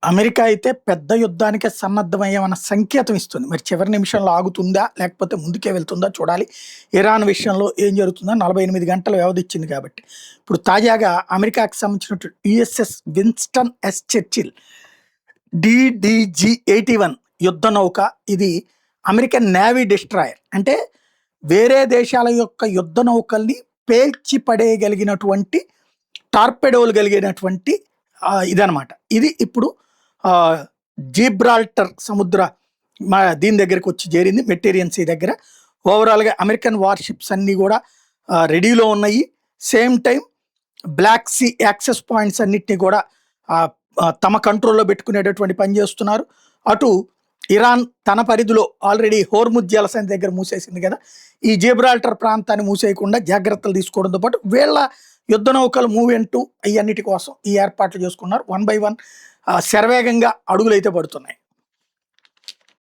America అయితే పెద్ద యుద్ధానికే సన్నద్ధమయ్యామన్న సంకేతం ఇస్తుంది. మరి చివరి నిమిషంలో ఆగుతుందా? లేకపోతే ముందుకే వెళ్తుందా చూడాలి. ఇరాన్ విషయంలో ఏం జరుగుతుందో 48 గంటల వ్యవధి ఇచ్చింది కాబట్టి. ఇప్పుడు తాజాగా అమెరికాకి సంబంధించినటువంటి USS Winston yes Churchill DDG-81 యుద్ధ నౌక. ఇది అమెరికన్ నేవీ డిస్ట్రాయర్. అంటే వేరే దేశాల యొక్క యుద్ధ నౌకల్ని పేల్చి పడేయగలిగినటువంటి టార్పెడోలు కలిగినటువంటి ఇదనమాట. ఇది ఇప్పుడు జిబ్రాల్టర్ సముద్ర దీని దగ్గరికి వచ్చి చేరింది, మెటీరియన్ సీ దగ్గర. ఓవరాల్గా అమెరికన్ వార్షిప్స్ అన్నీ కూడా రెడీలో ఉన్నాయి. Same time Black Sea access points అన్నిటినీ కూడా తమ కంట్రోల్లో పెట్టుకునేటటువంటి పని చేస్తున్నారు. అటు ఇరాన్ తన పరిధిలో ఆల్రెడీ హోర్ముజ్ జలసంధి దగ్గర మూసేసింది కదా. ఈ జిబ్రాల్టర్ ప్రాంతాన్ని మూసేయకుండా జాగ్రత్తలు తీసుకోవడంతో పాటు వీళ్ళ యుద్ధ నౌకలు మూవ్మెంటు అవన్నిటి కోసం ఈ ఏర్పాట్లు చేసుకున్నారు. 1 by 1 శరవేగంగా అడుగులు అయితే పడుతున్నాయి.